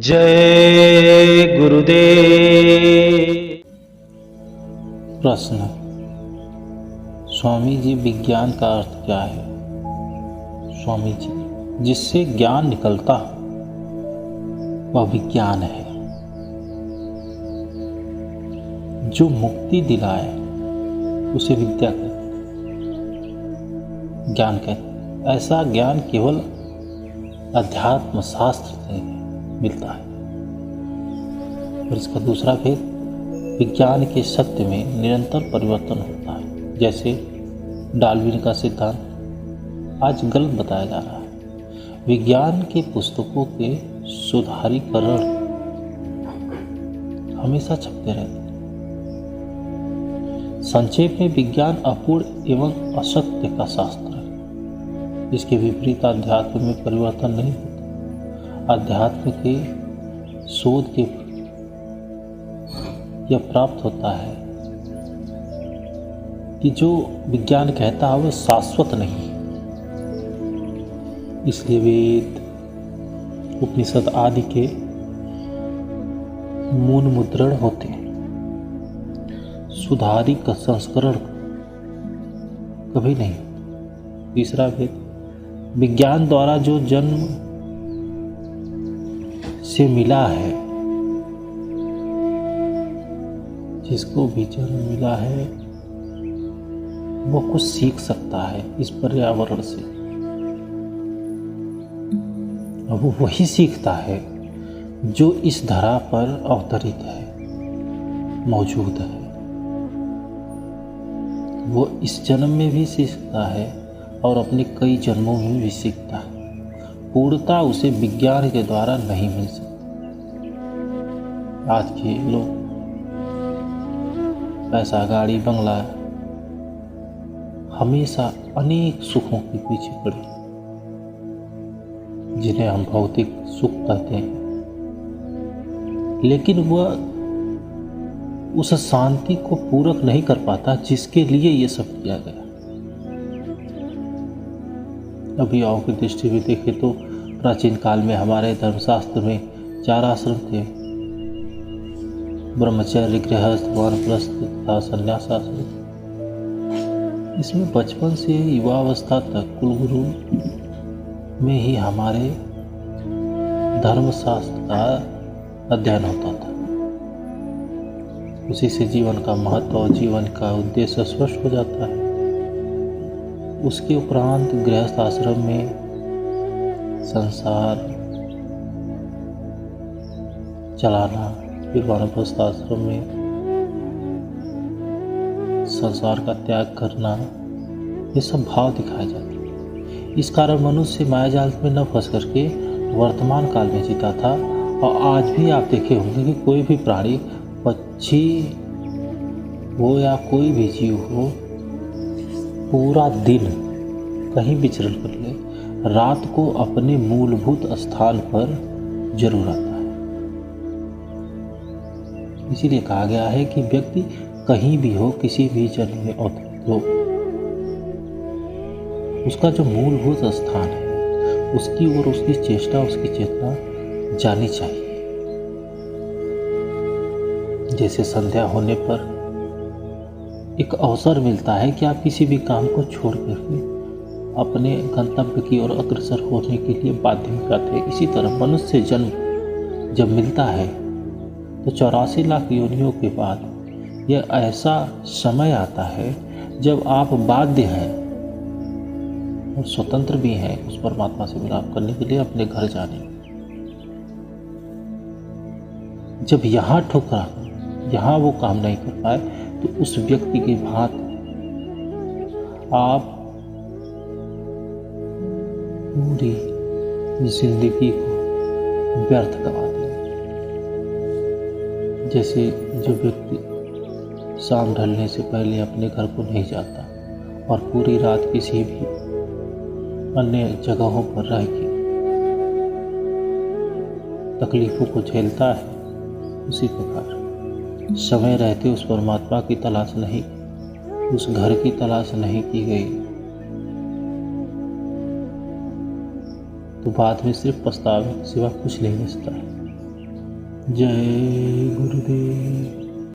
जय गुरुदेव। प्रश्न, स्वामी जी विज्ञान का अर्थ क्या है? स्वामी जी, जिससे ज्ञान निकलता वह विज्ञान है। जो मुक्ति दिलाए उसे विद्या कहते, ज्ञान कहते। ऐसा ज्ञान केवल अध्यात्म शास्त्र से मिलता है। और इसका दूसरा भेद, विज्ञान के सत्य में निरंतर परिवर्तन होता है। जैसे डार्विन का सिद्धांत आज गलत बताया जा रहा है। विज्ञान के पुस्तकों के सुधारीकरण हमेशा छपते रहते हैं। संक्षेप में, विज्ञान अपूर्ण एवं असत्य का शास्त्र है। इसके विपरीत अध्यात्म में परिवर्तन नहीं होता। अध्यात्म के शोध के यह प्राप्त होता है कि जो विज्ञान कहता है वह शाश्वत नहीं। इसलिए वेद, उपनिषद आदि के मूल मुद्रण होते हैं। सुधारित संस्करण कभी नहीं। तीसरा भेद, विज्ञान द्वारा जो जन्म से मिला है, जिसको भी जन्म मिला है वो कुछ सीख सकता है इस पर्यावरण से। अब वो वही सीखता है जो इस धरा पर अवतरित है, मौजूद है। वो इस जन्म में भी सीखता है और अपने कई जन्मों में भी सीखता है। पूर्णता उसे विज्ञान के द्वारा नहीं मिल सकती। आज के लोग पैसा, गाड़ी, बंगला, हमेशा अनेक सुखों के पीछे पड़े, जिन्हें हम भौतिक सुख कहते हैं। लेकिन वह उस शांति को पूरक नहीं कर पाता जिसके लिए ये सब किया गया। अभियाओं की दृष्टि में देखें तो प्राचीन काल में हमारे धर्मशास्त्र में 4 आश्रम थे: ब्रह्मचर्य, गृहस्थ, वानप्रस्थ तथा संन्यास आश्रम। इसमें बचपन से युवावस्था तक कुलगुरु में ही हमारे धर्मशास्त्र का अध्ययन होता था। उसी से जीवन का महत्व और जीवन का उद्देश्य स्पष्ट हो जाता है। उसके उपरांत गृहस्थ आश्रम में संसार चलाना, फिर वानप्रस्थ आश्रम में संसार का त्याग करना, ये सब भाव दिखाए जाते हैं। इस कारण मनुष्य माया जाल में न फंस करके वर्तमान काल में जीता था। और आज भी आप देखे होंगे कि कोई भी प्राणी, पक्षी हो या कोई भी जीव हो, पूरा दिन कहीं विचरण कर ले, रात को अपने मूलभूत स्थान पर जरूर आता है। इसीलिए कहा गया है कि व्यक्ति कहीं भी हो, किसी भी जन्म में अवतरित हो, उसका जो मूलभूत स्थान है उसकी ओर उसकी चेष्टा, उसकी चेतना जानी चाहिए। जैसे संध्या होने पर एक अवसर मिलता है कि आप किसी भी काम को छोड़ करके अपने गंतव्य की ओर अग्रसर होने के लिए बाध्य हो जाते हैं। इसी तरह मनुष्य जन्म जब मिलता है तो 84 लाख योनियों के बाद यह ऐसा समय आता है जब आप बाध्य हैं और स्वतंत्र भी हैं उस परमात्मा से मिलाप करने के लिए, अपने घर जाने। जब यहाँ ठुकरा, यहाँ वो काम नहीं कर पाए, तो उस व्यक्ति की बात आप पूरी जिंदगी को व्यर्थ गवा देंगे। जैसे जो व्यक्ति शाम ढलने से पहले अपने घर को नहीं जाता और पूरी रात किसी भी अन्य जगहों पर रह के तकलीफों को झेलता है, उसी प्रकार समय रहते उस परमात्मा की तलाश नहीं, उस घर की तलाश नहीं की गई, तो बाद में सिर्फ पछतावे के सिवा कुछ नहीं बचता है। जय गुरुदेव।